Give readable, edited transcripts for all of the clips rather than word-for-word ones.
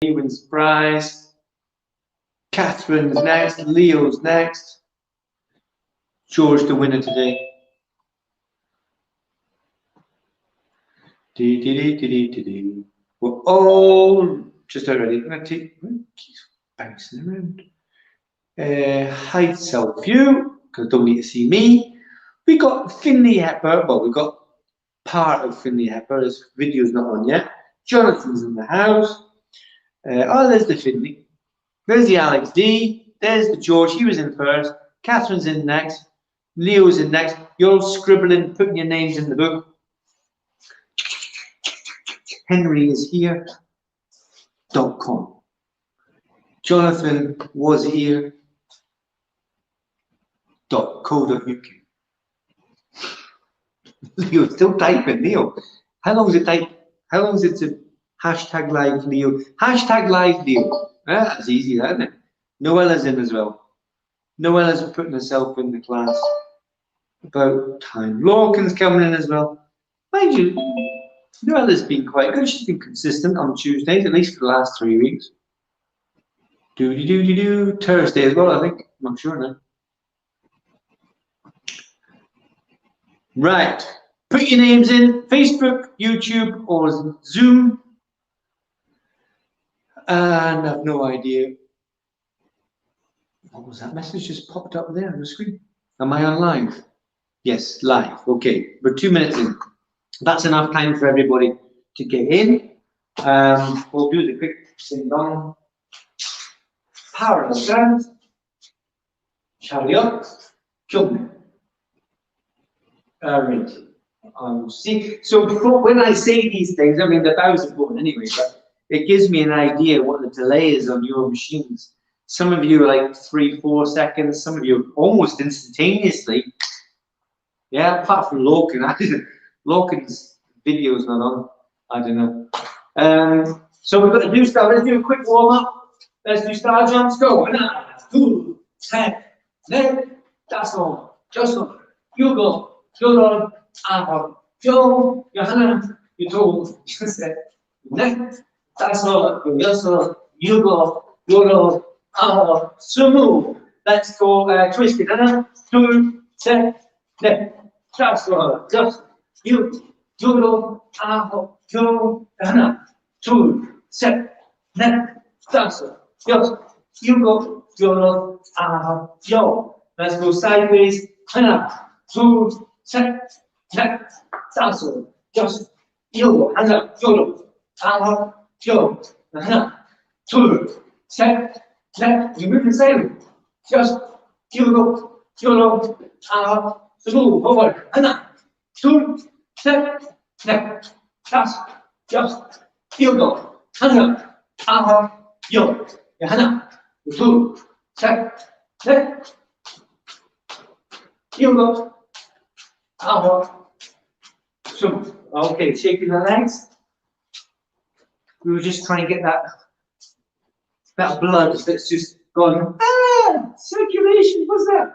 He wins prize. Catherine's next. Leo's next. George, the winner today. We're all just already. I'm going to take. Keeps bouncing around. Hide self view because I don't need to see me. We got Finley Hepper. Well, we got part of Finley Hepper. His video's not on yet. Jonathan's in the house. Oh, there's the Finley. There's the Alex D. There's the George. He was in first. Catherine's in next. Leo's in next. You're all scribbling, putting your names in the book. Henry is here.com. Jonathan was here.co.uk. Leo, still typing, Leo. How long is it type? How long is it to hashtag live Leo? Hashtag live Leo. That's easy, isn't it? Noella's in as well. Noella's putting herself in the class. About time. Lorcan's coming in as well. Mind you, Noella's been quite good. She's been consistent on Tuesdays, at least for the last 3 weeks. Do. Thursday as well, I think. I'm not sure now. Right. Put your names in Facebook, YouTube, or Zoom. And I've no idea. What was that message just popped up there on the screen? Am I on live? Yes, live. Okay, we're 2 minutes in. That's enough time for everybody to get in. We'll do the quick sing dong. Parallel ground. Chariot. Jump. Right. See, so before, when I say these things, I mean the bows are going anyway, but it gives me an idea what the delay is on your machines. Some of you are like 3-4 seconds, some of you almost instantaneously. Yeah, apart from Lorcan. Lorcan's video is not on. I don't know. So we've got to do stuff. Let's do a quick warm up. Let's do star jumps. Go. 1, 2, 10. Then that's all. Just on. You go. Go. Go. Your hand. You toe. Next. That's all. You go. Go. So move. Let's go. Twist it. 2, 10. Then that's all. Just you. Go. Go. 2, 7. Then that's all. Just you go. Go. Let's go sideways. 2, 7. Then that's all. Just you. Go. 2, 7. Then you move the same. Just you go. Move forward. 2, 7. Then that's just you go. 2, 7. Then you go. Okay, shaking the legs. We were just trying to get that blood that's just gone. Circulation. What's that?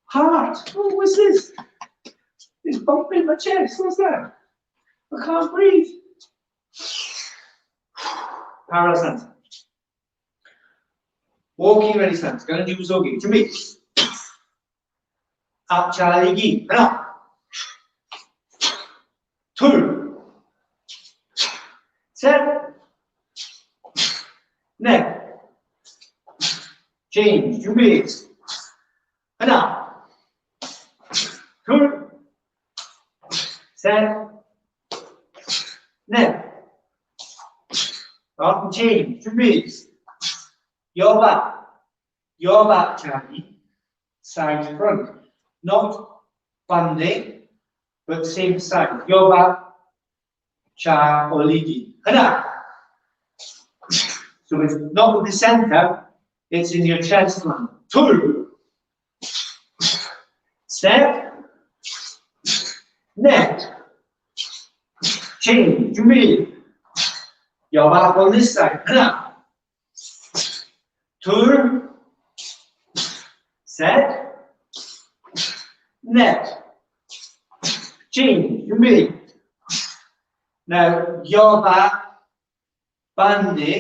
Heart. Oh, what's this? This bump in my chest. What's that? I can't breathe. Parallel stance. Walking ready stance. Gonna do zogi. To me. Up Charlie. Now. 2, 7. Neck. Change. To me. Now. 2, 7. Neck. Up and change. To me. Your back, Charlie. Side to front. Not banding, but same side. Your back, cha or ligi. So it's not with the center, it's in your chest line. 2. Step. Neck. Change. To me. Your back on this side. 2. Set. Neck. Change. To me. Now your back bande,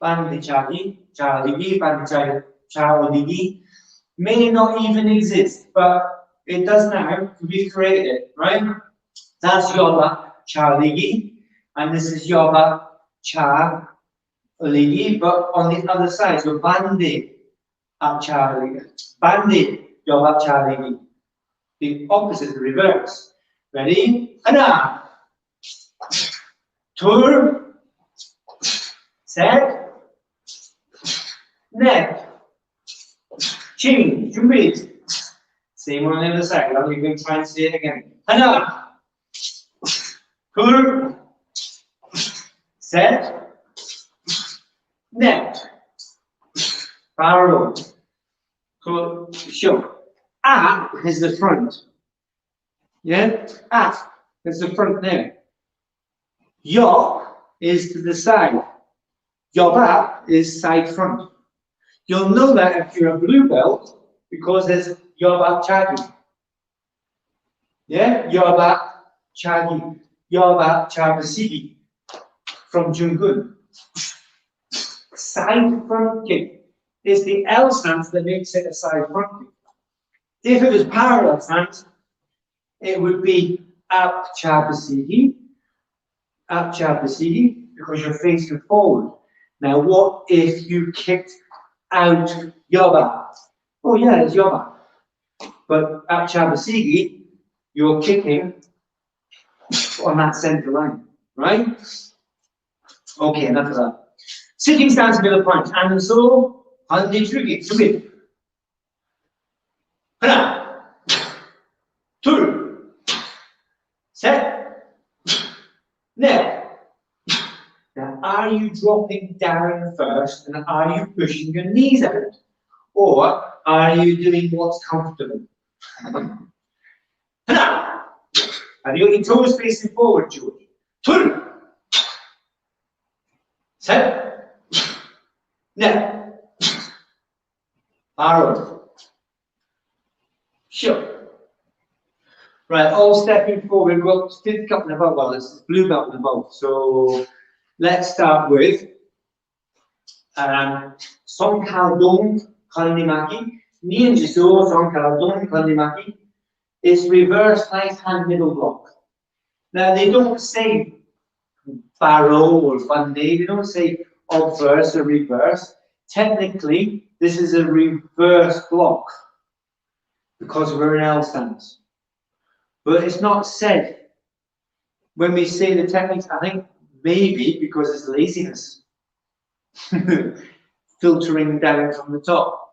bande chadigi, bande chaodigi may not even exist, but it does now. We've created it, right? That's yoba chadigi, and this is yoba cha oligi, but on the other side, so bande chadigi, bande yoba chadigi. The opposite, the reverse. Ready? Hana. Tur. Set. Net. Change. Junbit. Same on the other side. Now we're going to try and say it again. Hana. Tur. Set. Net. Parallel. Show. A is the front. Yeah? A is the front there. Yo is to the side. Yoba is side front. You'll know that if you're a blue belt because there's yoba chagi. Yeah? Yoba chagi. Yoba chabasigi from Jungun. Side front kick is the L stance that makes it a side front kick. If it was parallel stance, it would be up chabasigi, because you're facing forward. Now, what if you kicked out yoba? Oh yeah, it's yoba. But up chabasigi, you're kicking on that center line, right? Okay, enough of that. Sitting stance middle punch, and so handi trigger. Hana, tur, set, net. Now, are you dropping down first and are you pushing your knees out? Or are you doing what's comfortable? Hana, have you got your toes facing forward, George? Tur, set, net, arrow. Sure. Right, all stepping forward. We've got fifth cup and above. Well, it's blue belt and above. So let's start with Song Kaldong Kandimaki. Nian Jiso Song Kaldong Kandimaki. It's reverse right hand middle block. Now they don't say barrow or bande, they don't say obverse or reverse. Technically, this is a reverse block, because we're in L stance. But it's not said. When we say the techniques, I think maybe because it's laziness. Filtering down from the top,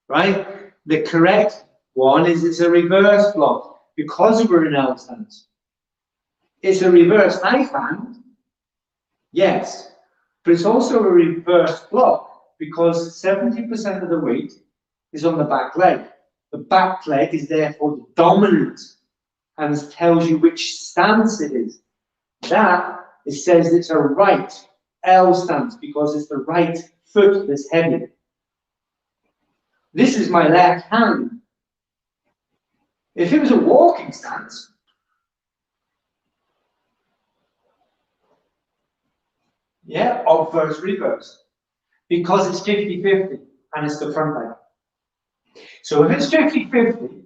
right? The correct one is it's a reverse block, because we're in L stance. It's a reverse knife hand, yes, but it's also a reverse block because 70% of the weight is on the back leg. The back leg is therefore the dominant and tells you which stance it is. That, it says it's a right L stance because it's the right foot that's heavy. This is my left hand. If it was a walking stance, yeah, obverse, reverse, because it's 50-50 and it's the front leg. So if it's 50-50,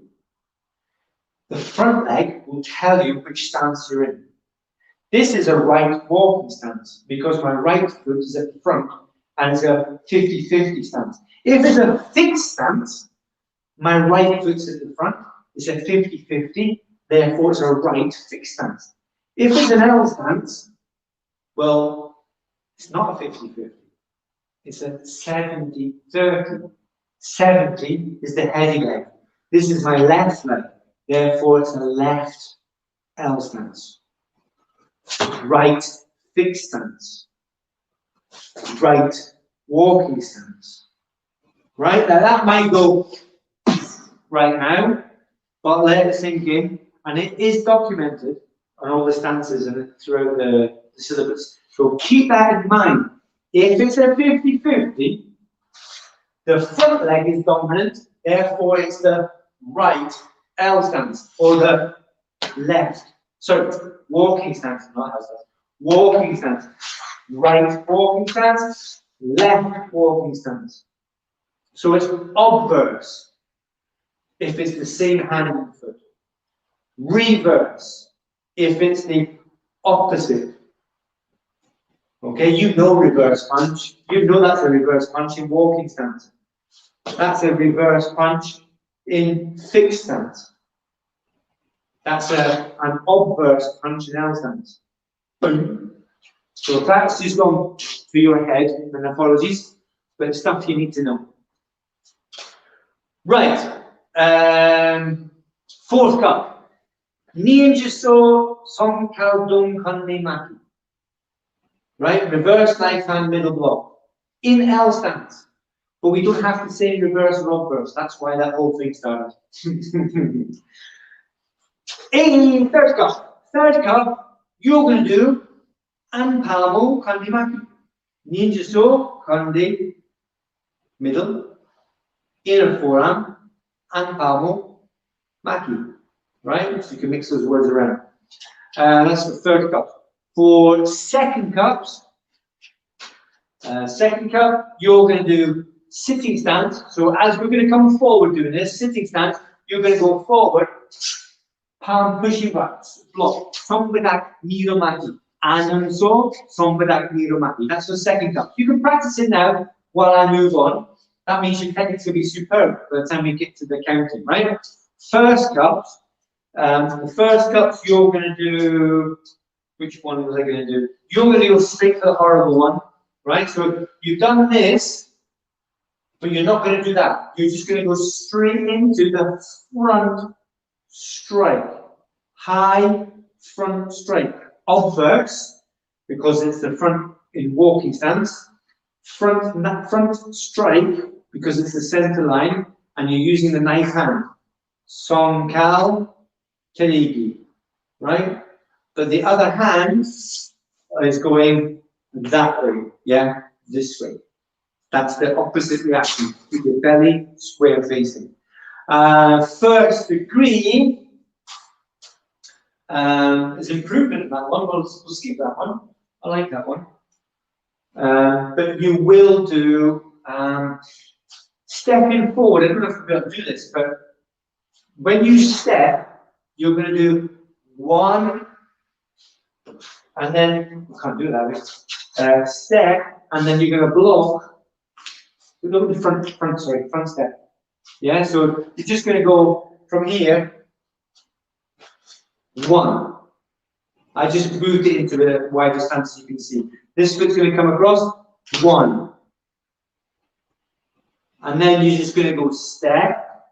the front leg will tell you which stance you're in. This is a right walking stance because my right foot is at the front and it's a 50-50 stance. If it's a fixed stance, my right foot's at the front, it's a 50-50, therefore it's a right fixed stance. If it's an L stance, well, it's not a 50-50, it's a 70-30. 70 is the heavy leg. This is my left leg, therefore it's a left L stance. Right fixed stance. Right walking stance. Right, now that might go right now, but let it sink in, and it is documented on all the stances and throughout the syllabus. So keep that in mind. If it's a 50-50, the front leg is dominant, therefore it's the right L stance, or the left, sorry, walking stance, not L stance, walking stance. right walking stance, left walking stance. So it's obverse if it's the same hand and foot. Reverse if it's the opposite. Okay, you know reverse punch. You know that's a reverse punch in walking stance. That's a reverse punch in fixed stance. That's an obverse punch in L stance. Boom. So if that's just gone through your head, then apologies, but it's stuff you need to know. Right. Fourth cup. Ninja so song kal dong kanne maki. Right? Reverse knife hand middle block. In L stance. But we don't have to say reverse or obverse. That's why that whole thing started. In third cup. Third cup, you're going to do Anpamo kandi maki. Ninja so kandi middle. Inner forearm. Anpamo maki. Right? So you can mix those words around. That's the third cup. For second cups, you're going to do sitting stance. So as we're going to come forward doing this, sitting stance, you're going to go forward, palm pushing back, block, sombadak niromaki. And so, sombadak niromaki. That's the second cup. You can practice it now while I move on. That means your technique's going to be superb by the time we get to the counting, right? First cups, you're going to do, which one was I going to do? You're going to go straight for the horrible one, right? So you've done this, but you're not going to do that. You're just going to go straight into the front strike. High front strike. Obverse, because it's the front in walking stance. Front strike, because it's the center line, and you're using the knife hand. Song kal terigi, right? But the other hand is going that way, yeah, this way. That's the opposite reaction. Keep your belly square facing. First degree is improvement in that one. We'll skip that one. I like that one. But you will do stepping forward. I don't know if we'll be able to do this, but when you step, you're going to do one, and then I can't do that. Step, and then you're going to block. Look at the front step. Yeah, so you're just going to go from here. One. I just moved it into the wider stance, you can see. This foot's going to come across. One. And then you're just going to go step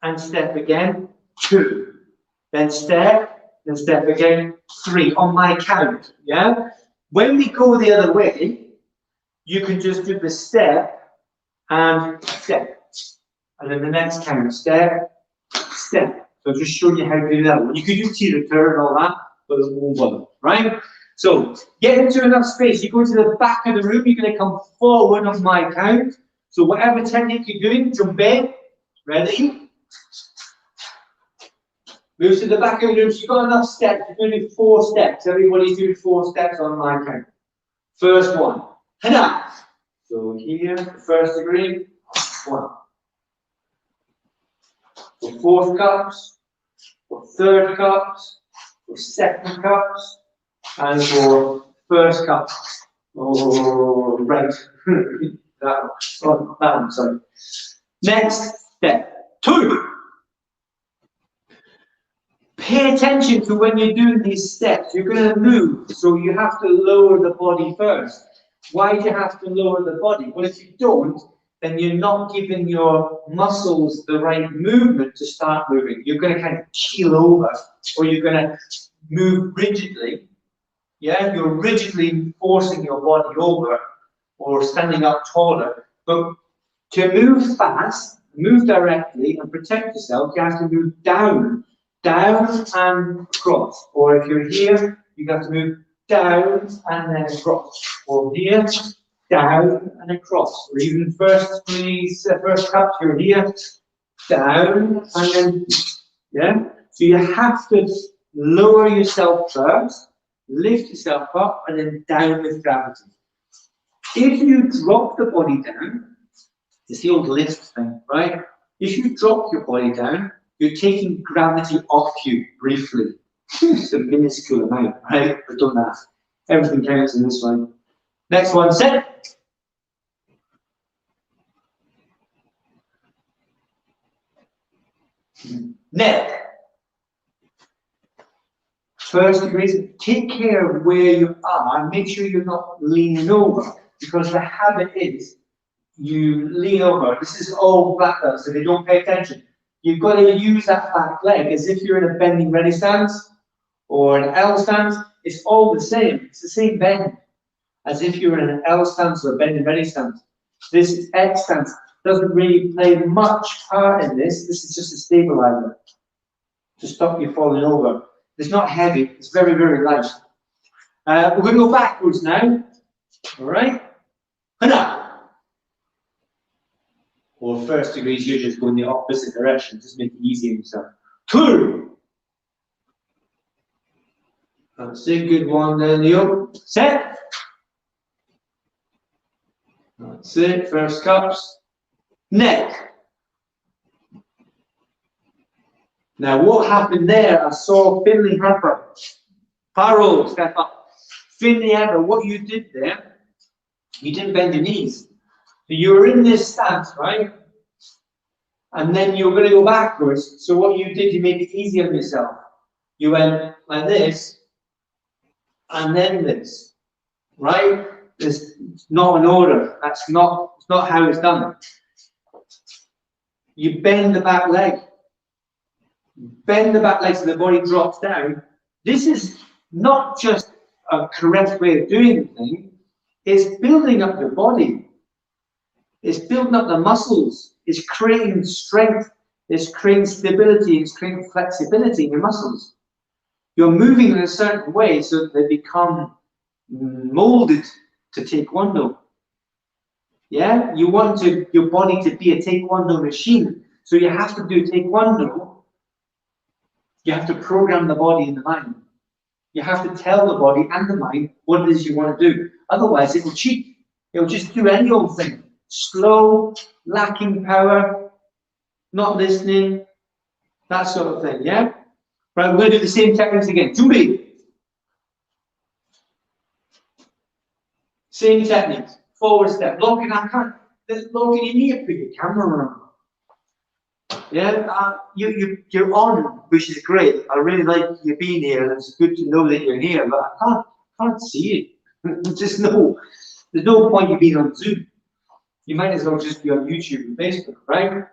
and step again. Two. Then step again. Three. On my count. Yeah. When we go the other way, you can just do the step and step. And then the next count. Step. Step. So I'll just show you how to do that one. You could do T-return and all that, but it won't bother, right? So get into enough space. You go to the back of the room, you're going to come forward on my count. So whatever technique you're doing, jump in. Ready? Move to the back of the room. So you've got enough steps. You're going to do 4 steps. Everybody's doing 4 steps on my count. First one. Hana. So here, first degree. 1. For fourth cups. For third cups. For second cups. And for first cups. Oh, right. That one. Oh, that one, sorry. Next step. 2. Pay attention to when you're doing these steps. You're going to move, so you have to lower the body first. Why do you have to lower the body? Well, if you don't, then you're not giving your muscles the right movement to start moving. You're going to kind of keel over, or you're going to move rigidly. Yeah, you're rigidly forcing your body over, or standing up taller. But to move fast, move directly, and protect yourself, you have to move down. Down and across. Or if you're here, you have to move down and then across. Or here, down and across. Or even first cup, you're here, down and then, yeah? So you have to lower yourself first, lift yourself up and then down with gravity. If you drop the body down, it's the old lift thing, right? If you drop your body down, you're taking gravity off you briefly. It's a minuscule amount, right? But don't ask. Everything counts in this one. Next one, set. Neck. First degree, take care of where you are and make sure you're not leaning over, because the habit is you lean over. This is all black belt, so they don't pay attention. You've got to use that back leg as if you're in a bending ready stance or an L stance. It's all the same. It's the same bend as if you're in an L stance or a bending ready stance. This X stance doesn't really play much part in this. This is just a stabilizer to stop you falling over. It's not heavy. It's very, very light. We're going to go backwards now. All right? Hana. Or first degrees, you're just going the opposite direction. Just make it easy on yourself. Two. That's a good one there, Leo. Set. That's it. First cups. Neck. Now, what happened there? I saw Finley Hepper. Paro, step up. Finley Hepper, what you did there, you didn't bend your knees. So you were in this stance, right? And then you were going to go backwards. So what you did, you made it easy on yourself. You went like this, and then this, right? It's not an order. It's not how it's done. You bend the back leg. Bend the back leg so the body drops down. This is not just a correct way of doing the thing. It's building up your body. It's building up the muscles. It's creating strength. It's creating stability. It's creating flexibility in your muscles. You're moving in a certain way so that they become molded to taekwondo. Yeah? You want your body to be a taekwondo machine. So you have to do taekwondo. You have to program the body and the mind. You have to tell the body and the mind what it is you want to do. Otherwise, it will cheat. It will just do any old thing. Slow, lacking power, not listening, that sort of thing, yeah? Right, we're going to do the same techniques again. Jumbi. Same techniques. Forward step. Locking, I can't. Locking your knee up with your camera on. Yeah, you're on, which is great. I really like you being here, and it's good to know that you're here, but I can't see it. There's no point you being on Zoom. You might as well just be on YouTube and Facebook, right?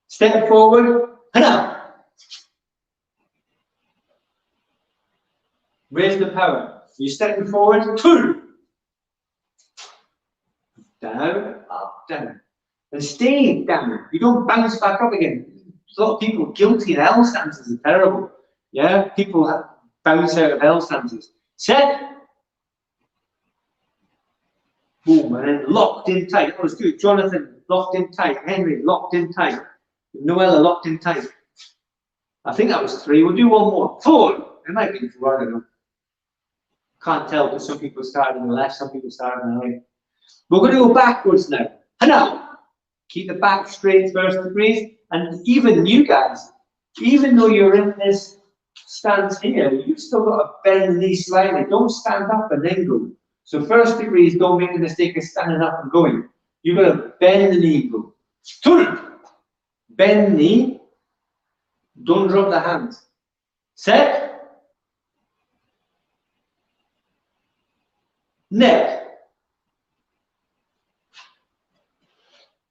Step forward, hana. Where's the power? You're stepping forward, two. Down, up, down. And stay down. You don't bounce back up again. A lot of people are guilty in L stances are terrible. Yeah, people bounce out of L stances. Set. Boom, and then locked in tight. That was good. Jonathan, locked in tight. Henry, locked in tight. Noella, locked in tight. I think that was three. We'll do one more. Four. It might be four, I don't know. Can't tell because some people started on the left, some people started on the right. We're going to go backwards now. Hana. Keep the back straight, first degrees. And even you guys, even though you're in this stance here, you've still got to bend the knee slightly. Don't stand up and then go. So first degrees, don't make the mistake of standing up and going. You've got to bend the knee and go. Turn. Bend the knee. Don't drop the hands. Set. Neck.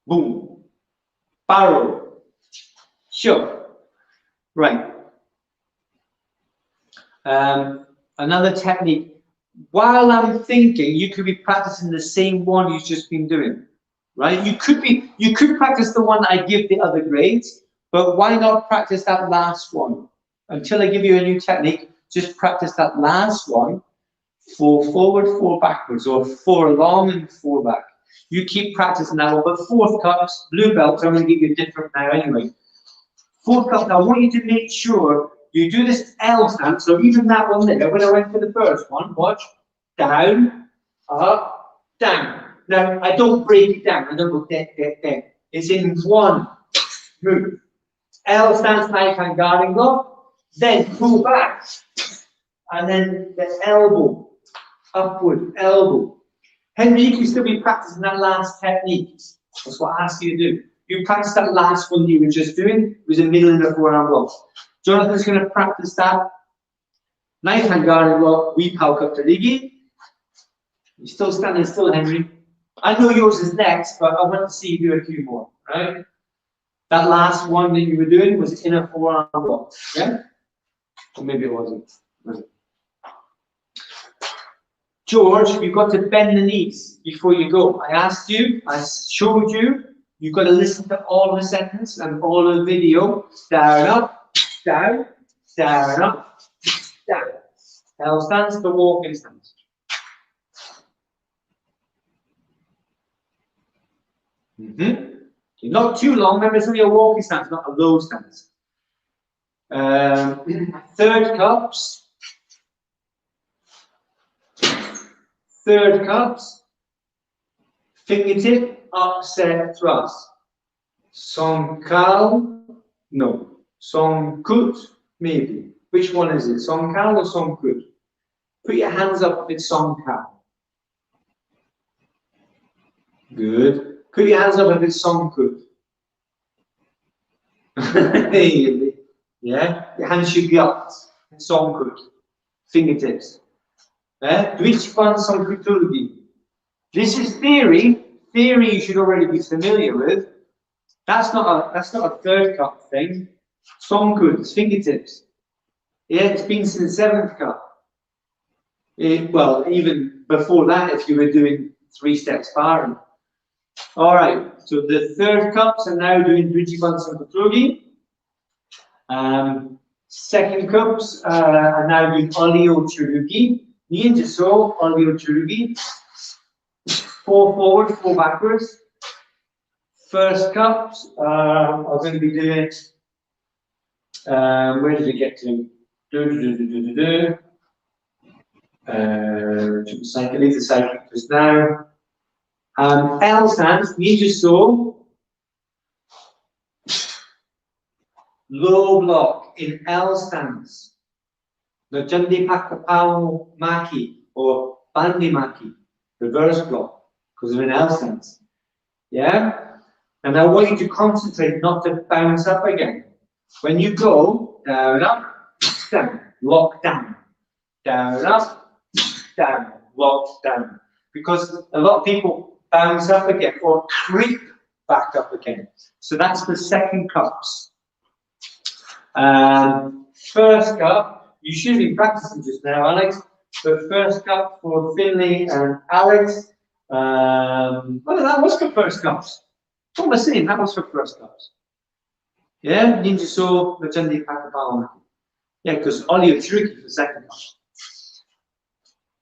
Boom. Barrel. Sure. Right. Another technique. While I'm thinking, you could be practicing the same one you've just been doing, right? You could practice the one I give the other grades, but why not practice that last one? Until I give you a new technique, just practice that last one, 4 forward, 4 backwards, or 4 long and 4 back. You keep practicing that one, but fourth cups, blue belts, I'm going to give you different now anyway. Fourth cup, I want you to make sure you do this L stance, so even that one there, when I went for the first one, watch, down, up, down. Now, I don't break it down, I don't go dead, dead, dead. It's in one move. L stance, knife hand guarding block, then pull back, and then the elbow, upward, elbow. Henry, you can still be practicing that last technique. That's what I asked you to do. You practice that last one you were just doing, it was a middle and a forearm block. Jonathan's going to practice that. Knife hand guarding block, weep out up to Ligi. You're still standing still, Henry. I know yours is next, but I want to see you do a few more, right? That last one that you were doing was in a forearm block, yeah? Or maybe it wasn't. George, you've got to bend the knees before you go. I asked you, I showed you, you've got to listen to all the sentence and all the video. Down, up, down, down, up, down. L stance, the walking stance. Not too long, remember it's only a walking stance, not a low stance. Third cups. Third cups. Fingertip, upset thrust. Songkal, no. Songkut, maybe. Which one is it? Songkal or Songkut? Put your hands up if it's Songkal. Good. Put your hands up if it's Songkut. Yeah, your hands should be up. Songkut. Fingertips. Dwichpan Songkutulgi. This is theory. Theory you should already be familiar with. That's not a third cup thing. Songkut, it's fingertips. Yeah, it's been since 7th cup. Well, even before that, if you were doing 3-step sparring. All right, so the third cups are now doing Dwichpan Songkutulgi. Second cups are now doing Olio Churugi. Ninja so, Olio Churugi. 4 forward, 4 backwards. First cups are going to be doing, where did it get to? Leave the cycle just now. L stance, Ninja so. Low block in L stance. The Jandi Pakapao Maki or Bandi Maki, reverse block, because of an L stance. Yeah? And I want you to concentrate not to bounce up again. When you go, down, up, down, lock down. Down, up, down, lock down. Because a lot of people bounce up again or creep back up again. So that's the second cups. First cup, you should be practicing just now, Alex. The first cup for Finley and Alex. Well, that was for first cups. What am I saying? That was for first cups. Yeah, Ninja So, the Jandi Pakapao. Yeah, because Olio Churugi for second cups.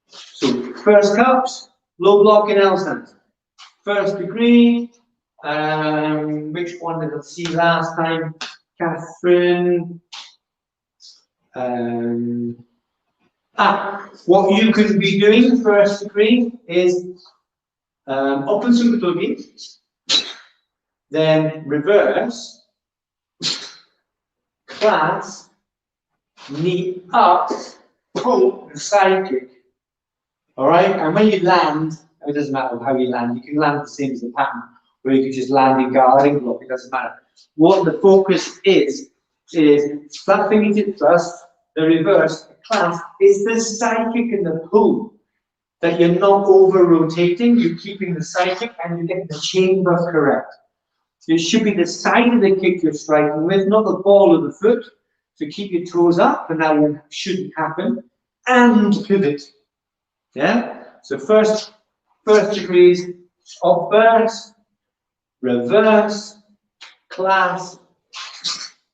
So, first cups, low block in L stance. First degree. Which one did I see last time? Catherine. What you could be doing first degree is open Sungatogi, then reverse, clasp, knee up, pull, and side kick. Alright, and when you land, it doesn't matter how you land, you can land the same as the pattern, where you can just land in guarding block, it doesn't matter. What the focus is flat fingertip thrust, the reverse, the clasp, is the side kick and the pull. That you're not over rotating, you're keeping the side kick and you're getting the chamber correct. So it should be the side of the kick you're striking with, not the ball of the foot. So keep your toes up, and that shouldn't happen. And pivot. Yeah? So first degrees, obverse, reverse, clasp,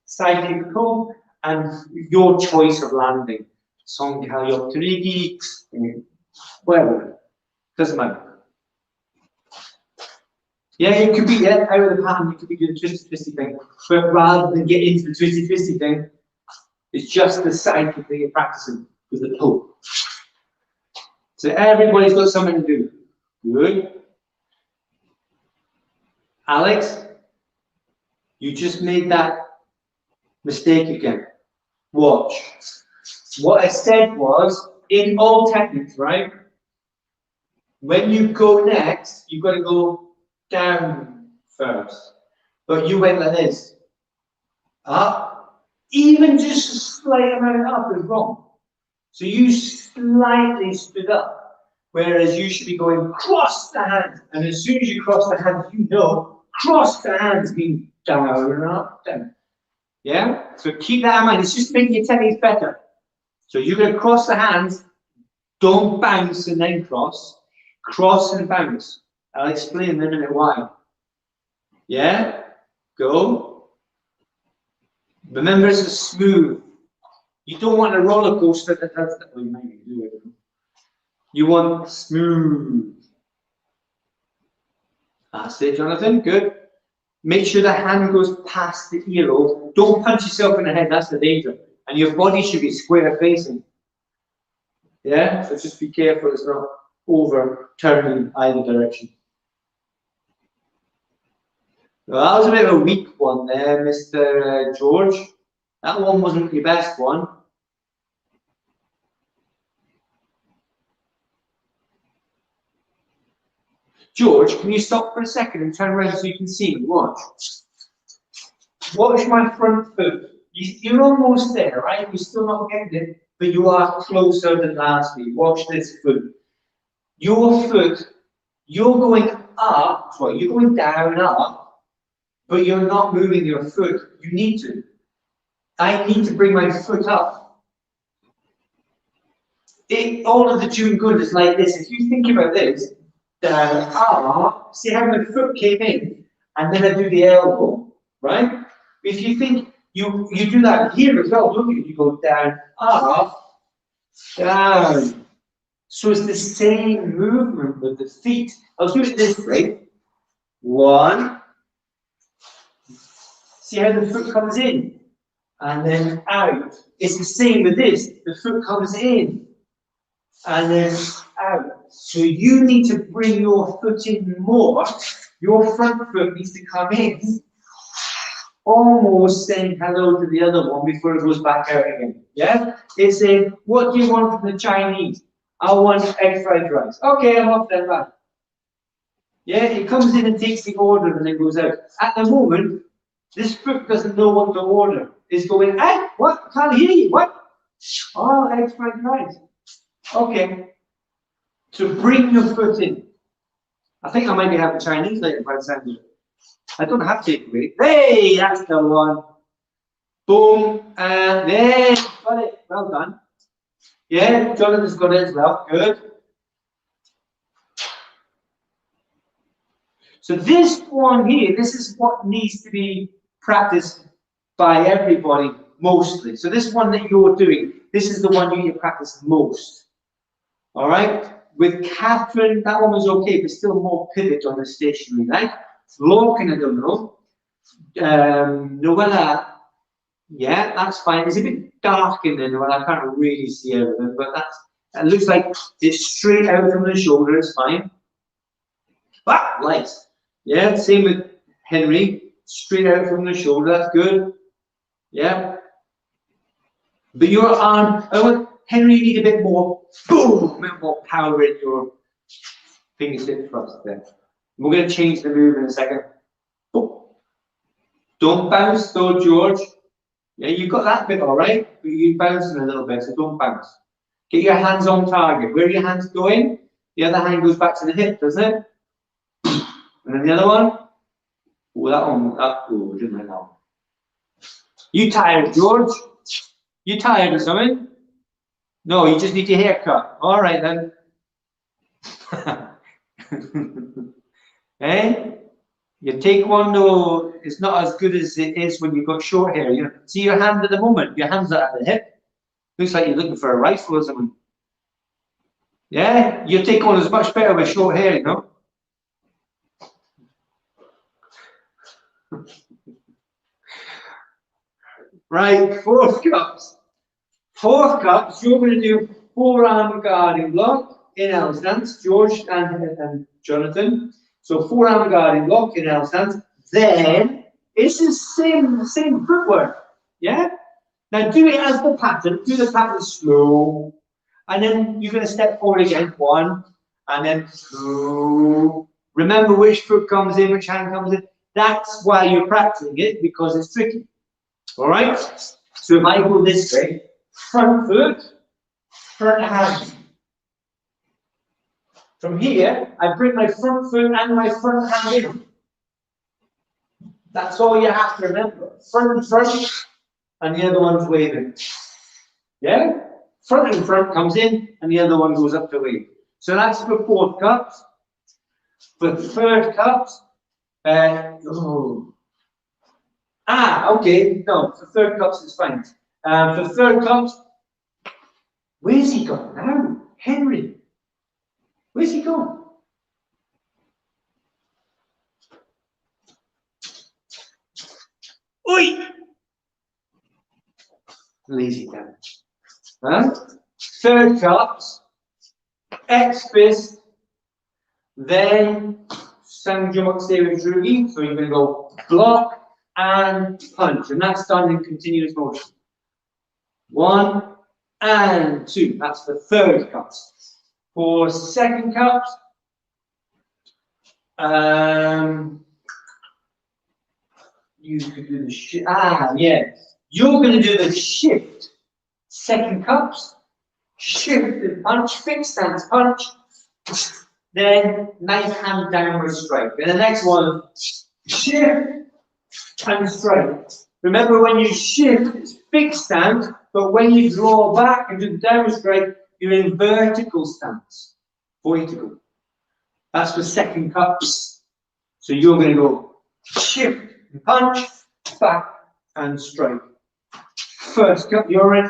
side kick pull, and your choice of landing. Songkal Yopturigi, whatever. Doesn't matter. Yeah, it could be out of the pattern, you could be doing the twisty thing. But rather than get into the twisty thing, It's just the cycle that you're practicing with the pull. So everybody's got something to do. Good. Alex, you just made that mistake again. Watch. What I said was, in all techniques, right? When you go next, you've got to go down first. But you went like this. Up. Even just a slight amount up is wrong. So you slightly stood up. Whereas you should be going cross the hands. And as soon as you cross the hands, you know, cross the hands means down and up, down. Yeah? So keep that in mind. It's just making your technique better. So you're going to cross the hands. Don't bounce and then cross. Cross and bounce. I'll explain in a minute why. Yeah? Go. Remember, it's a smooth. You don't want a roller coaster that does that. Well, you might do it. You want smooth. That's it, Jonathan. Good. Make sure the hand goes past the earlobe. Don't punch yourself in the head. That's the danger. And your body should be square facing. Yeah? So just be careful it's not overturning either direction. Well, that was a bit of a weak one there, Mr. George. That one wasn't your best one. George, can you stop for a second and turn around so you can see me? Watch. Watch my front foot. You're almost there, right? You're still not getting it, but you are closer than last week. Watch this foot. Your foot, you're going up, sorry, you're going down, up, but you're not moving your foot. You need to. I need to bring my foot up. All of the doing good is like this. If you think about this, down, up, see how my foot came in, and then I do the elbow, right? If you think you do that here as well, don't you? You go down, up, down. So it's the same movement with the feet. I'll do it this way. One. See how the foot comes in? And then out. It's the same with this. The foot comes in. And then out. So you need to bring your foot in more. Your front foot needs to come in. Almost saying hello to the other one before it goes back out again. Yeah? It's saying, what do you want from the Chinese? I want egg fried rice. Okay, I'm off then back. Yeah, it comes in and takes the order and then goes out. At the moment, this foot doesn't know what to order. It's going, hey, what? Can't hear you. What? Oh, egg fried rice. Okay. So bring your foot in. I think I might be having Chinese later by the sound of it. I don't have takeaway. Hey, that's the one. Boom, and there, got it. Well done. Yeah, Jonathan's got it as well. Good. So this one here, this is what needs to be practiced by everybody mostly. So this one that you're doing, this is the one you need to practice most. All right. With Catherine, that one was okay, but still more pivot on the stationary, right? Lorcan, I don't know. Noella, yeah, that's fine. It's a bit dark in there, Noella. I can't really see everything, but it looks like it's straight out from the shoulder. It's fine. Ah, light. Yeah, same with Henry. Straight out from the shoulder. That's good. Yeah. But your arm, Henry, you need a bit more, boom, a bit more power in your fingertip thrust there. We're going to change the move in a second. Boom. Don't bounce though, George. Yeah, you got that bit all right, but you're bouncing a little bit, so don't bounce. Get your hands on target. Where are your hands going? The other hand goes back to the hip, doesn't it? And then the other one. Oh, that one. Oh, didn't like that one. You tired, George? You tired or something? No, you just need your hair cut. All right then. Eh? Your taekwondo is not as good as it is when you've got short hair. You know, see your hand at the moment. Your hands are at the hip. Looks like you're looking for a rifle or something. Yeah, your taekwondo is much better with short hair, you know. Right, 4 cups. Fourth cup, so you're going to do forearm guarding block in L stance, George and Jonathan. So forearm guarding block in L stance. Then it's the same footwork. Yeah? Now do it as the pattern. Do the pattern slow. And then you're going to step forward again. 1, and then 2. Remember which foot comes in, which hand comes in. That's why you're practicing it, because it's tricky. All right? So if I go this way, front foot, front hand. From here, I bring my front foot and my front hand in. That's all you have to remember. Front and front, and the other one's waving. Yeah? Front and front comes in, and the other one goes up to wave. So that's for fourth cups. For third cups, okay, no, for third cups it's fine. For third cups, where's he gone now? Henry, where's he gone? Oi! Lazy down. Huh? Third cups, X fist, then Sangjok Series Rugi. So you're going to go block and punch, and that's done in continuous motion. 1 and 2. That's the third cups. For second cups, you could do the shift. You're going to do the shift. Second cups, shift and punch, fixed stance punch, then nice hand downward strike. And the next one, shift and strike. Remember, when you shift, it's fixed stance, but when you draw back and do the downward strike, you're in vertical stance. Vertical. That's for second cups. So you're going to go shift and punch, back and strike. First cup, you're in.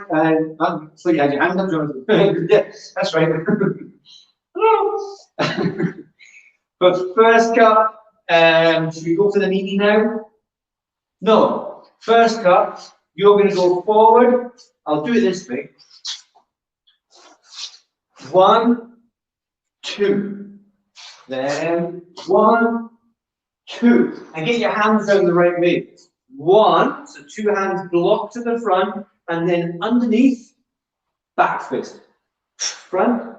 So you had your hand up, Jonathan. Yeah, that's right. But first cup, should we go for the meaty now? No. First cup, you're going to go forward. I'll do it this way. 1, 2. Then 1, 2. And get your hands out the right way. 1, so 2 hands block to the front, and then underneath, back fist. Front,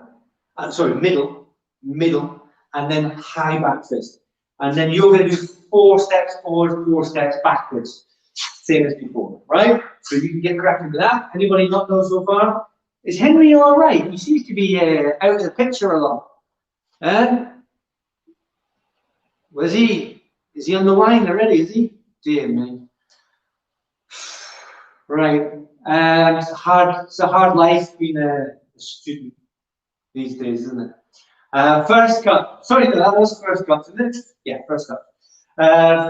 middle, and then high back fist. And then you're going to do 4 steps forward, 4 steps backwards. Same as before, right? So you can get cracking with that. Anybody not know so far? Is Henry all right? He seems to be out of the picture a lot. Was he? Is he on the line already? Is he? Dear me. Right. It's a hard life being a student these days, isn't it? First cup. Sorry, that was first cup, isn't it? Yeah, first cup.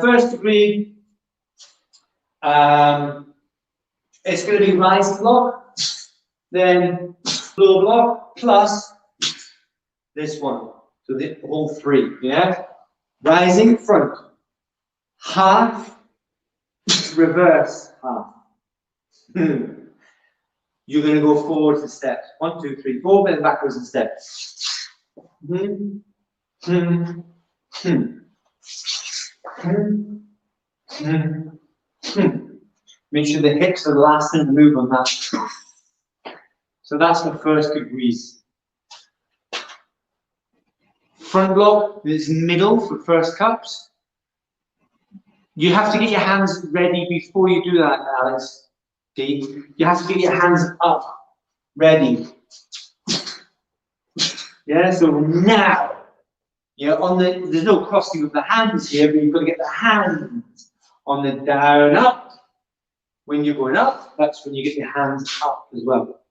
First degree. It's going to be rise block, then low block, plus this one. So the whole 3, yeah? Rising front, half, reverse half. You're going to go forward to steps. 1, 2, 3, 4, then backwards in steps. Make sure the hips are the last thing to move on that. So that's the first degrees. Front block is middle for first cups. You have to get your hands ready before you do that, Alex. Okay? You have to get your hands up, ready. Yeah, so now, yeah, there's no crossing of the hands here, but you've got to get the hands on the down, up. When you're going up, that's when you get your hands up as well.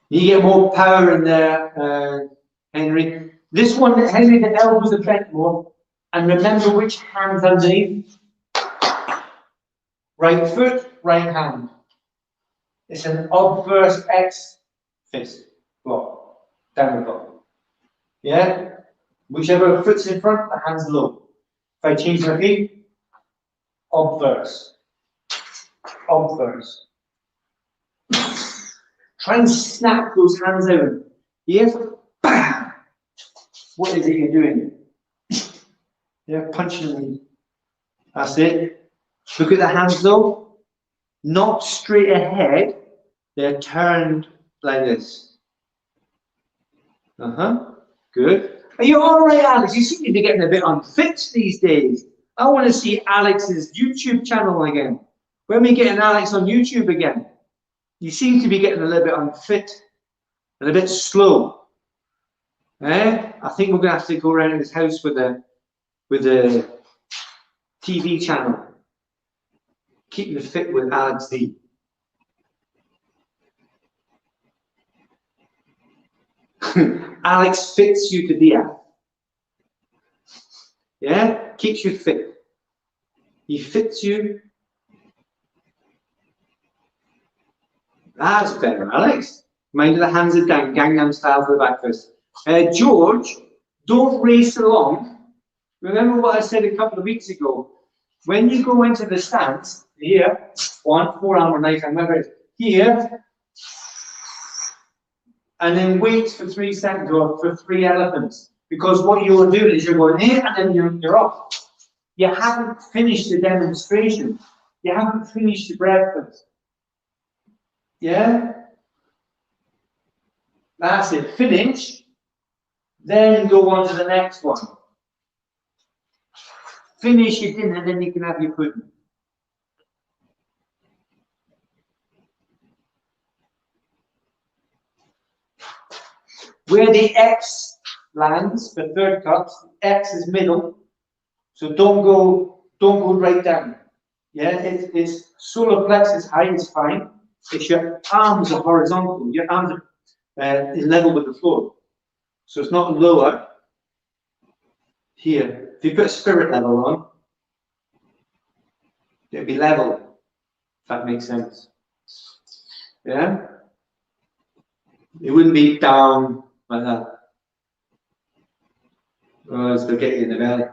You get more power in there, Henry. This one, Henry, the elbows are bent more. And remember which hand's underneath. Right foot, right hand. It's an obverse X fist block, downward block. Yeah? Whichever foot's in front, the hand's low. If I change my feet, obverse. on first. Try and snap those hands out. Yes? Bam! What is it you're doing? Yeah, punching them. That's it. Look at the hands though. Not straight ahead. They're turned like this. Good. Are you all right, Alex? You seem to be getting a bit unfit these days. I want to see Alex's YouTube channel again. When are we getting Alex on YouTube again? You seem to be getting a little bit unfit and a bit slow. I think we're going to have to go around his house with a TV channel. Keeping fit with Alex D. Alex fits you to death. Yeah? Keeps you fit. He fits you. That's better, Alex. Mind the hands are down, Gangnam style for the back first. George, don't race along. Remember what I said a couple of weeks ago. When you go into the stance, here, one, forearm or knife, remember here, and then wait for 3 seconds or for 3 elephants. Because what you're doing is you're going here and then you're off. You haven't finished the demonstration. You haven't finished the breakfast. Yeah? That's it. Finish. Then go on to the next one. Finish your dinner, then you can have your pudding. Where the X lands for third cups, X is middle, so don't go right down. Yeah, it's solar plexus height is fine. It's your arms are horizontal. Your arms are level with the floor, so it's not lower. Here, if you put a spirit level on, it'll be level. If that makes sense. Yeah, it wouldn't be down like that. Oh, it's get you in the belly.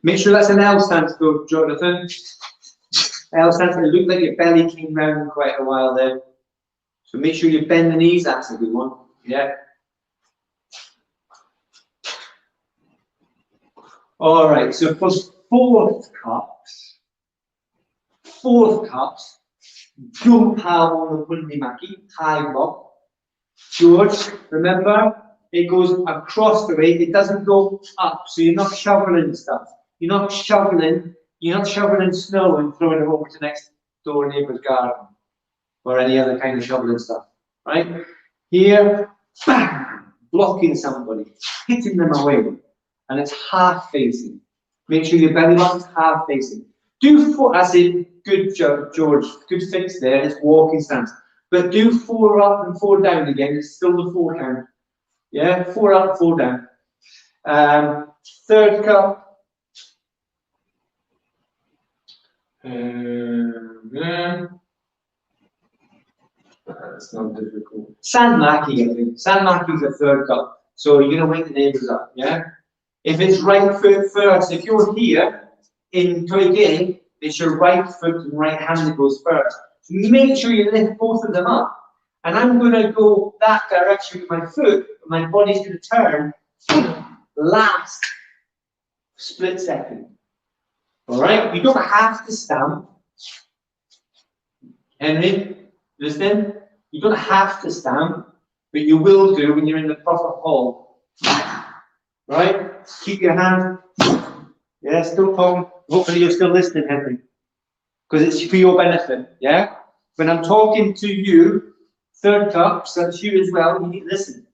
Make sure that's an L stance though, Jonathan. L stance, it looked like your belly came round quite a while there. So make sure you bend the knees, that's a good one. Yeah. Alright, so for fourth cups, jump palm on the Pundi Maki, high block. George, remember, it goes across the way, it doesn't go up, so you're not shoveling stuff. You're not shoveling snow and throwing it over to next door neighbour's garden or any other kind of shoveling stuff. Right? Here, bang, blocking somebody, hitting them away, and it's half facing. Make sure your belly button's half facing. Do 4, I say, good job, George, good fix there, it's walking stance. But do 4 up and 4 down again, it's still the 4 count. Yeah, 4 up, 4 down. Third cup. That's not difficult. Sanmaki, I think. Sanmaki is a third cup. So you're going to wake the neighbours up, yeah? If it's right foot first, if you're here in Toige, it's your right foot and right hand that goes first. So make sure you lift both of them up. And I'm going to go that direction with my foot, and my body's going to turn last split second. Alright? You don't have to stamp. Henry, listen? You don't have to stamp, but you will do when you're in the proper hole. Right? Keep your hand. Yeah, still talking. Hopefully you're still listening, Henry. Because it's for your benefit, yeah? When I'm talking to you, third cups, that's you as well, you need to listen.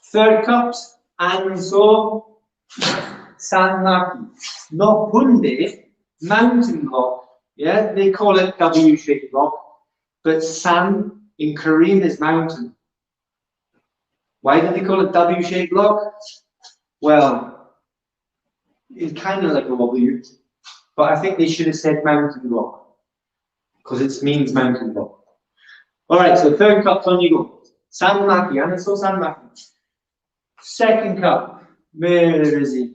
Third cups, Anso, Sanmaki. No Punde, mountain block. Yeah, they call it W-shaped block. But San in Korean is mountain. Why do they call it W-shaped block? Well, it's kind of like a W, but I think they should have said mountain block because it means mountain block. All right, so third cup, on you go. Sanmaki, and so Sanmaki. Second cup, Where is he?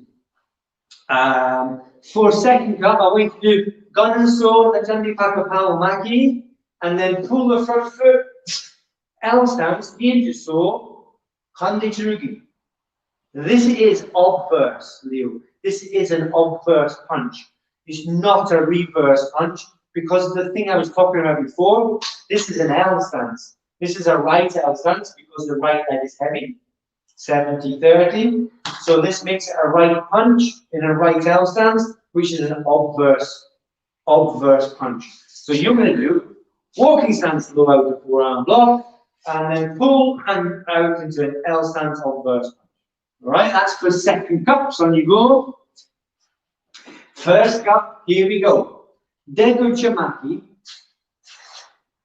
For second cup, I want you to do Gunso, Najandi Pakapao Maki, and then pull the front foot, L stance, Ninjuso, Hande Chirugi. This is obverse, Leo. This is an obverse punch. It's not a reverse punch because the thing I was talking about before, this is an L stance. This is a right L stance because the right leg is heavy. 70-30. So this makes it a right punch in a right L stance, which is an obverse punch. So you're going to do walking stance low out the forearm block, and then pull and out into an L stance obverse punch. All right, that's for second cup. So on you go. First cup, here we go. Deguchimaki.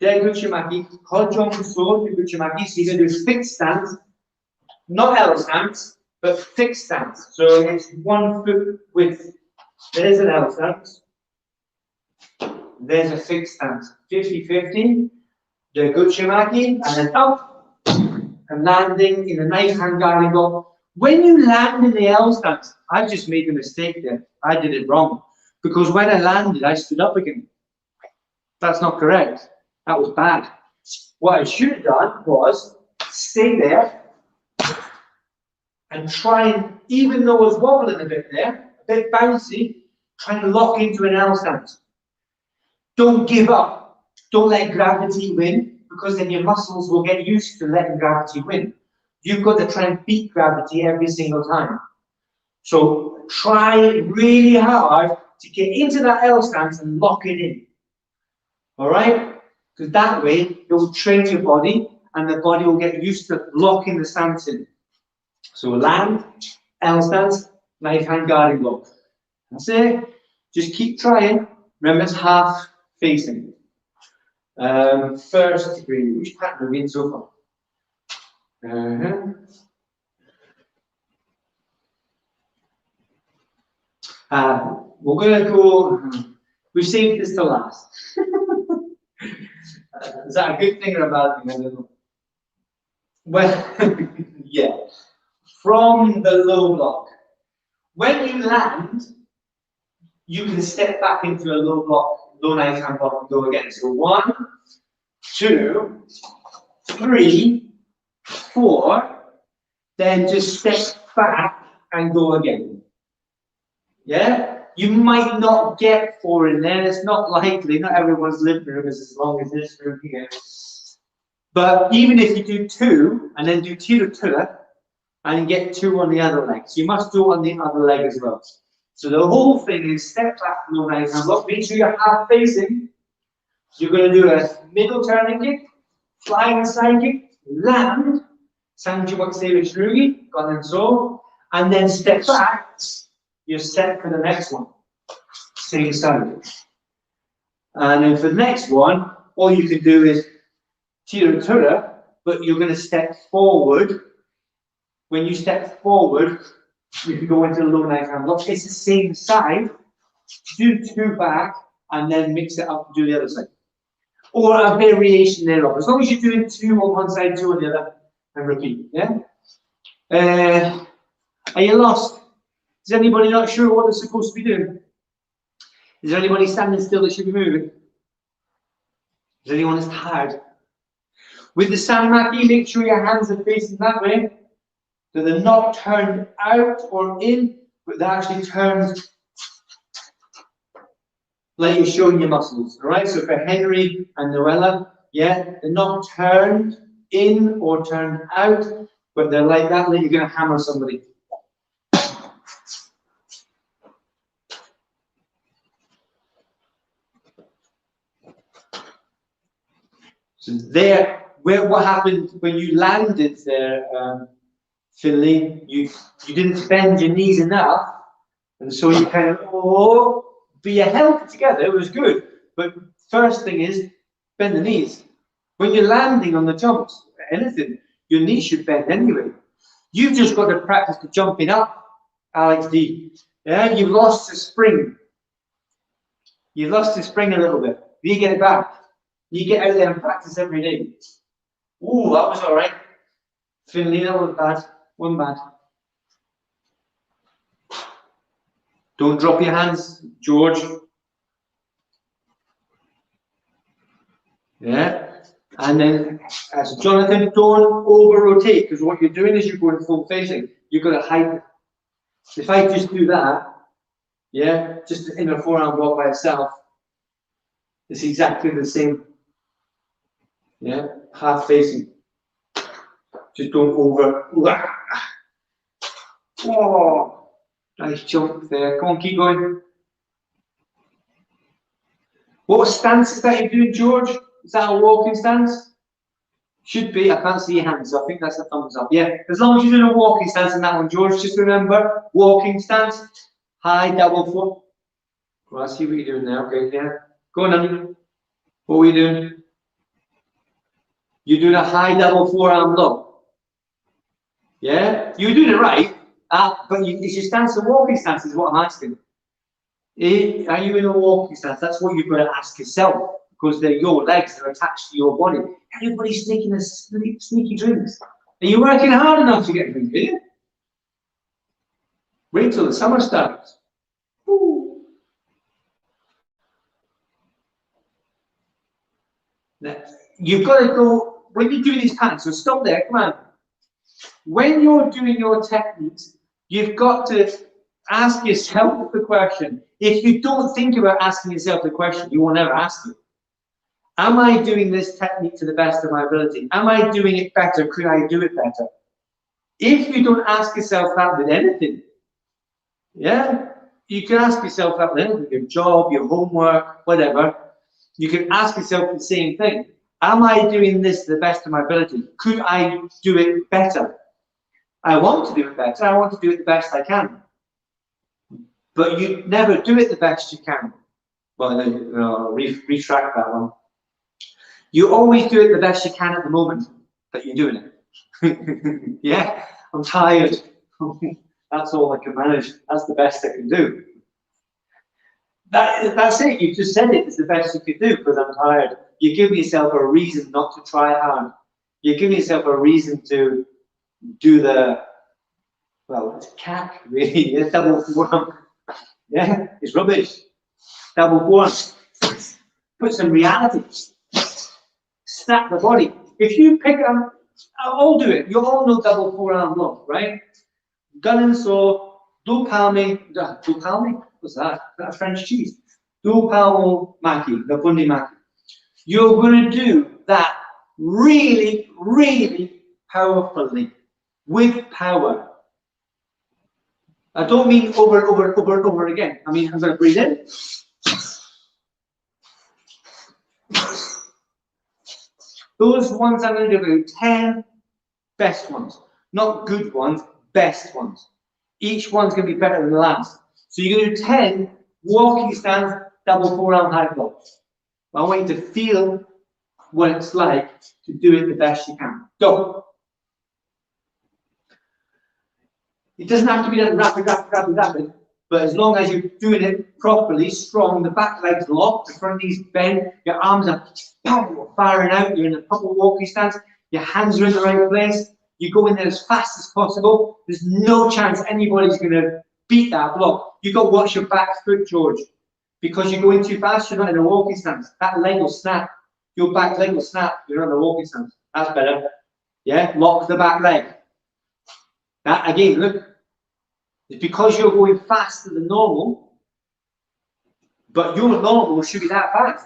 Deguchimaki. Hojong so Deguchimaki. So you're going to do fixed stance. Not L stance, but fixed stance. So it's 1 foot width. There's an L stance. There's a fixed stance. 50-50. The Guchimaki, and then up and landing in a nice hand guarding block. When you land in the L stance, I've just made a mistake there. I did it wrong. Because when I landed, I stood up again. That's not correct. That was bad. What I should have done was stay there and try and, even though I was wobbling a bit there, a bit bouncy, try and lock into an L stance. Don't give up. Don't let gravity win, because then your muscles will get used to letting gravity win. You've got to try and beat gravity every single time. So try really hard to get into that L stance and lock it in. All right? Because that way, you'll train your body, and the body will get used to locking the stance in. So land, L stance, knife hand guarding block. That's it. Just keep trying. Remember, it's half facing. First degree. Which pattern have we in so far? We're going to go. We saved this to last. Is that a good thing or a bad thing? I don't know. Well, yeah. From the low block. When you land, you can step back into a low block, low knife hand block and go again. So 1, 2, 3, 4, then just step back and go again. Yeah? You might not get 4 in there, it's not likely, not everyone's living room is as long as this room here. But even if you do 2, and then do tira, and get 2 on the other leg. So you must do it on the other leg as well. So the whole thing is step back, low knife hand block, make sure you're half facing. You're going to do a middle turning kick, flying side kick, land, Sanjiwak Sevichrugi, gone and so, and then step back, you're set for the next one. Same side. And then for the next one, all you can do is tira, but you're going to step forward. When you step forward, you can go into the low knife hand block. It's the same side. Do 2 back, and then mix it up and do the other side. Or a variation thereof. As long as you're doing 2 on one side, 2 on the other, and repeat. Yeah? Are you lost? Is anybody not sure what they're supposed to be doing? Is there anybody standing still that should be moving? Is there anyone that's tired? With the Sanmaki, make sure your hands are facing that way. So they're not turned out or in, but they're actually turned like you're showing your muscles. All right, so for Henry and Noella, yeah, they're not turned in or turned out, but they're like that, like you're going to hammer somebody. So there, what happened when you landed there, Finley, you didn't bend your knees enough, and so you kind of, but you held it together, it was good. But first thing is, bend the knees. When you're landing on the jumps, anything, your knees should bend anyway. You've just got to practice the jumping up, Alex D. Yeah, you've lost the spring. You've lost the spring a little bit. You get it back. You get out there and practice every day. Ooh, that was all right. Finley, that was bad. One bad. Don't drop your hands, George. Yeah. And then, as Jonathan, don't over-rotate, because what you're doing is you're going full facing. You've got to hide. If I just do that, yeah, just in a forearm block by itself, it's exactly the same. Yeah, half facing. Just don't over. Oh, nice jump there. Come on, keep going. What stance is that you're doing, George? Is that a walking stance? Should be. I can't see your hands, so I think that's a thumbs up. Yeah, as long as you're doing a walking stance in that one, George, just remember, walking stance, high double foot. Well, I see what you're doing there. Okay, yeah. Go on, Andy. What are we doing? You're doing a high double forearm lock. Yeah? You're doing it right, but is your stance a walking stance is what I'm asking. Are you in a walking stance? That's what you've got to ask yourself, because they're your legs, they're attached to your body. Everybody's taking a sneaky drinks. Are you working hard enough to get a drink, are you? Wait till the summer starts. Woo. Now, you've got to go, when you're doing these patterns, so stop there, come on. When you're doing your techniques, you've got to ask yourself the question. If you don't think about asking yourself the question, you will never ask it. Am I doing this technique to the best of my ability? Am I doing it better? Could I do it better? If you don't ask yourself that with anything, yeah, you can ask yourself that with anything, your job, your homework, whatever. You can ask yourself the same thing. Am I doing this to the best of my ability? Could I do it better? I want to do it better. I want to do it the best I can. But you never do it the best you can. Well, no, retract that one. You always do it the best you can at the moment that you're doing it. Yeah, I'm tired. That's all I can manage. That's the best I can do. That's it. You just said it. It's the best you could do because I'm tired. You're giving yourself a reason not to try hard. You're giving yourself a reason to do the, well, it's cack, really. It's double forearm. Yeah, it's rubbish. Double forearm. Put some reality. Snap the body. If you pick up, I'll do it. You all know double forearm lock, right? Gun and saw, do palme. What's that? That's French cheese. Do palmo maki, the bundi maki. You're going to do that really, really powerfully, with power. I don't mean over again. I mean, I'm going to breathe in. Those ones I'm going to do 10 best ones. Not good ones, best ones. Each one's going to be better than the last. So you're going to do 10 walking stands, double forearm high blocks. I want you to feel what it's like to do it the best you can. Go. It doesn't have to be done rapid, but as long as you're doing it properly, strong, the back legs locked, the front knees bent, your arms are firing out, you're in a proper walking stance, your hands are in the right place, you go in there as fast as possible. There's no chance anybody's going to beat that block. You've got to watch your back foot, George, because you're going too fast, you're not in a walking stance. That leg will snap. Your back leg will snap. You're not in a walking stance. That's better. Yeah, lock the back leg. That again, look, it's because you're going faster than normal, but your normal should be that fast.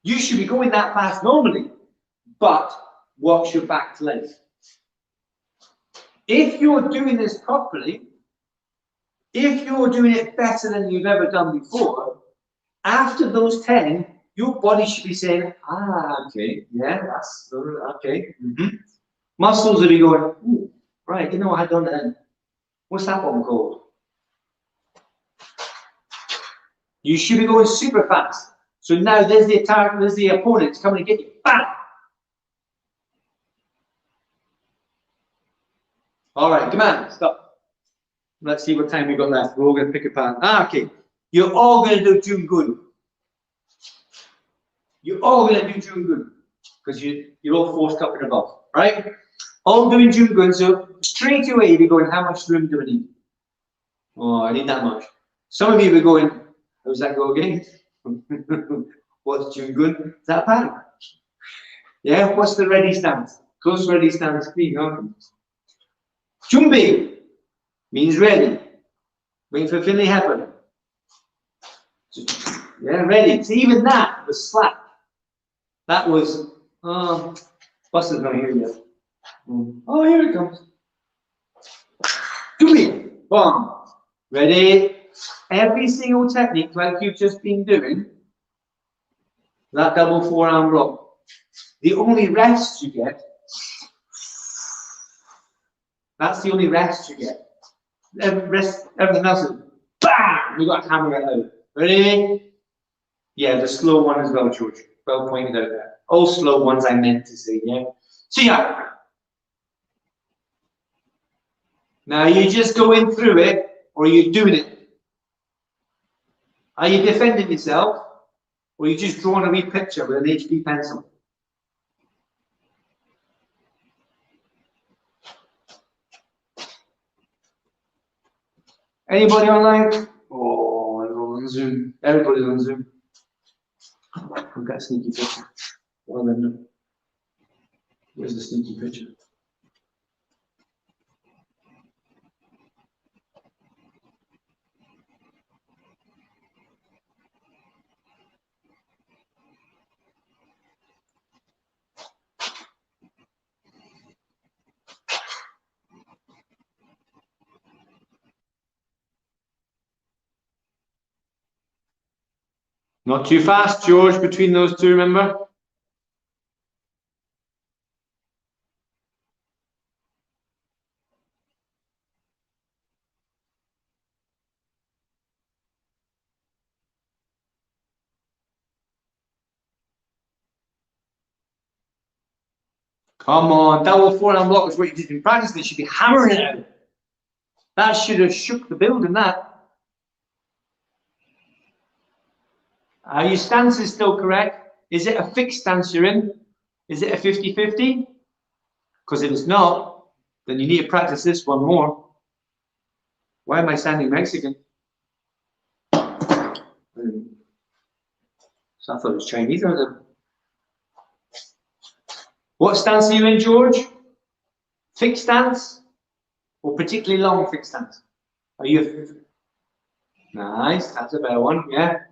You should be going that fast normally, but watch your back leg. If you're doing this properly, if you're doing it better than you've ever done before, after those 10, your body should be saying, okay, yeah, that's okay. Muscles will be going, ooh, right, you know what I've done then. What's that one called? You should be going super fast. So now there's the attack, there's the opponent coming to get you. Bam! All right, come on, stop. Let's see what time we got left. We're all going to pick a pattern. Okay. You're all going to do Jungun. You're all going to do Jungun because you're all forced up and above, right? All doing Jungun. So straight away you're going, how much room do I need? Oh, I need that much. Some of you were going, how's that go again? What's too good? Is that a pattern? Yeah, what's the ready stance? Close ready stance, clean, okay. Jumbi means ready. Waiting for Finley happen. Yeah, ready. So even that was slack. That was, bus is not here yet. Oh, here it comes. Jumbi, boom. Ready. Every single technique like you've just been doing, that double forearm rock. The only rest you get, that's the only rest you get. Everything else is bang! You've got to hammer it out. Ready? Yeah, the slow one as well, George. Well pointed out there. All slow ones I meant to say, yeah? So yeah. Now you're just going through it, or you're doing it. Are you defending yourself, or are you just drawing a wee picture with an HB pencil? Anybody online? Oh, everyone's on Zoom. Everybody's on Zoom. I've got a sneaky picture. Well then, where's the sneaky picture? Not too fast, George, between those two, remember? Come on, double forearm block is what you did in practice. They should be hammering it out. That should have shook the building, that. Are your stances still correct? Is it a fixed stance you're in? Is it a 50-50? Because if it's not, then you need to practice this one more. Why am I standing Mexican? So I thought it was Chinese. What stance are you in, George? Fixed stance? Or particularly long fixed stance? Are you? Nice, that's a better one, yeah.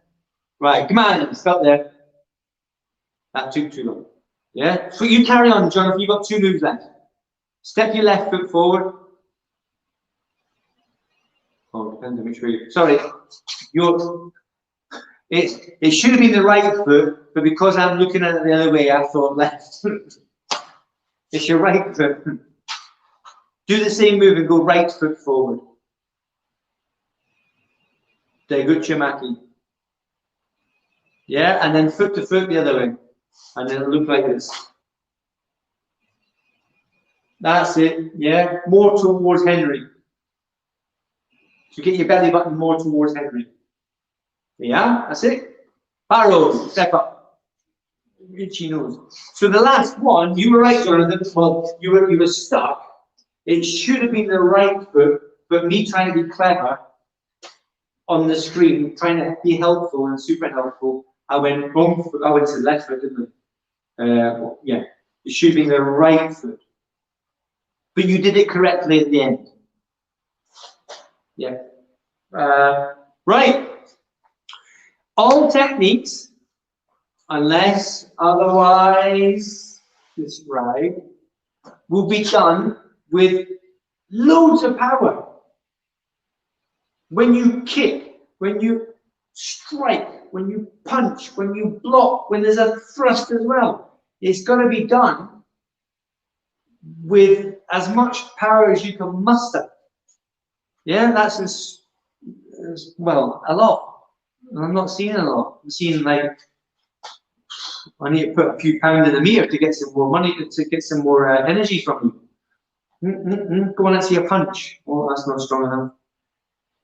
Right, come on, stop there. That took too long. Yeah, so you carry on, Jonathan. You've got 2 moves left. Step your left foot forward. Oh, depends on which way. Sorry, it should have been the right foot, but because I'm looking at it the other way, I thought left. It's your right foot. Do the same move and go right foot forward. Deguchimaki. Yeah, and then foot to foot the other way. And then it'll look like this. That's it, yeah. More towards Henry. So get your belly button more towards Henry. Yeah, that's it. Barrow, step up. Itchy nose. So the last one, you were right, Jonathan. Well, you were stuck. It should have been the right foot, but me trying to be clever on the screen, trying to be helpful and super helpful, I went wrong foot. I went to the left foot, didn't I? Yeah, it should be the right foot. But you did it correctly at the end. Yeah. Right. All techniques, unless otherwise described, will be done with loads of power. When you kick, when you strike, when you punch, when you block, when there's a thrust as well, it's got to be done with as much power as you can muster. Yeah, that's as well, a lot. I'm not seeing a lot. I'm seeing like, I need to put a few pounds in the meter to get some more money, to get some more energy from you. Go on and see a punch. Oh, that's not strong enough.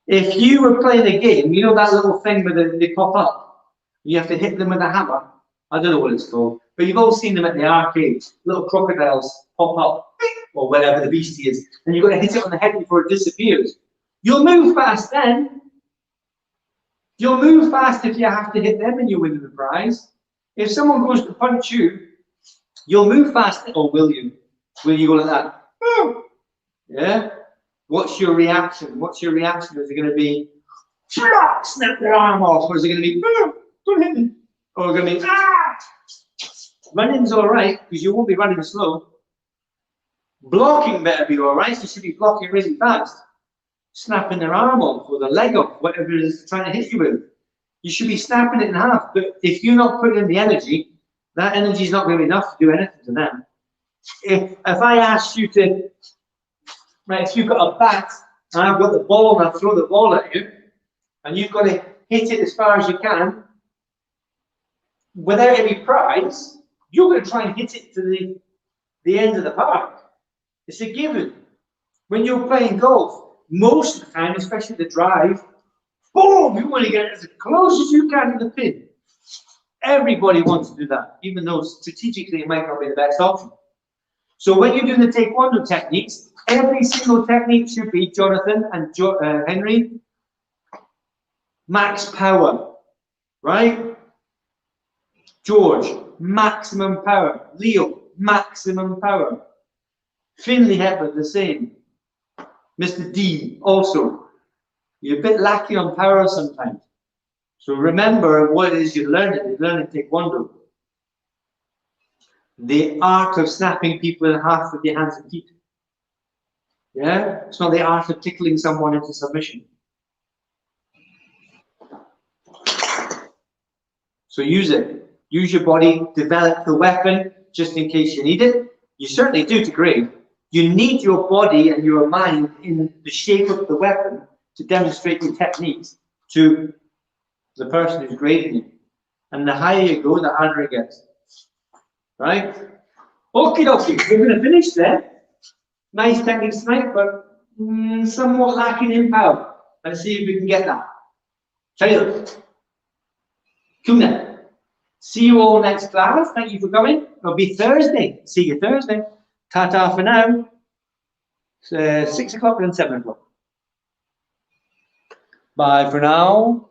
If you were playing a game, you know that little thing where they pop up? You have to hit them with a hammer. I don't know what it's called, but you've all seen them at the arcade. Little crocodiles pop up, or whatever the beastie is, and you've got to hit it on the head before it disappears. You'll move fast then. You'll move fast if you have to hit them and you win the prize. If someone goes to punch you, you'll move fast, or will you? Will you go like that? Yeah? What's your reaction? What's your reaction? Is it going to be, snap their arm off? Or is it going to be, don't hit me? Or going to be, Running's all right, because you won't be running slow. Blocking better be all right, so you should be blocking really fast. Snapping their arm off or their leg off, whatever it is trying to hit you with. You should be snapping it in half. But if you're not putting in the energy, that energy is not going to be enough to do anything to them. If I asked you to, right, if you've got a bat and I've got the ball and I throw the ball at you, and you've got to hit it as far as you can, without any prize, you're going to try and hit it to the end of the park. It's a given. When you're playing golf, most of the time, especially the drive, boom, you want to get as close as you can to the pin. Everybody wants to do that, even though strategically it might not be the best option. So when you're doing the Taekwondo techniques, every single technique should be, Jonathan and Henry, max power, right? George, maximum power. Leo, maximum power. Finley Hepburn, the same. Mr. D, also. You're a bit lacking on power sometimes. So remember what it is you're learning. You're learning Taekwondo. The art of snapping people in half with your hands and feet. Yeah? It's not the art of tickling someone into submission. So use it. Use your body, develop the weapon just in case you need it. You certainly do to grade. You need your body and your mind in the shape of the weapon to demonstrate your techniques to the person who's grading you. And the higher you go, the harder it gets. Right? Okie dokie, we're going to finish there. Nice techniques tonight, but somewhat lacking in power. Let's see if we can get that. Taylor. Kuna. See you all next class. Thank you for coming. It'll be Thursday. See you Thursday. Ta-ta for now. 6 o'clock and 7 o'clock. Bye for now.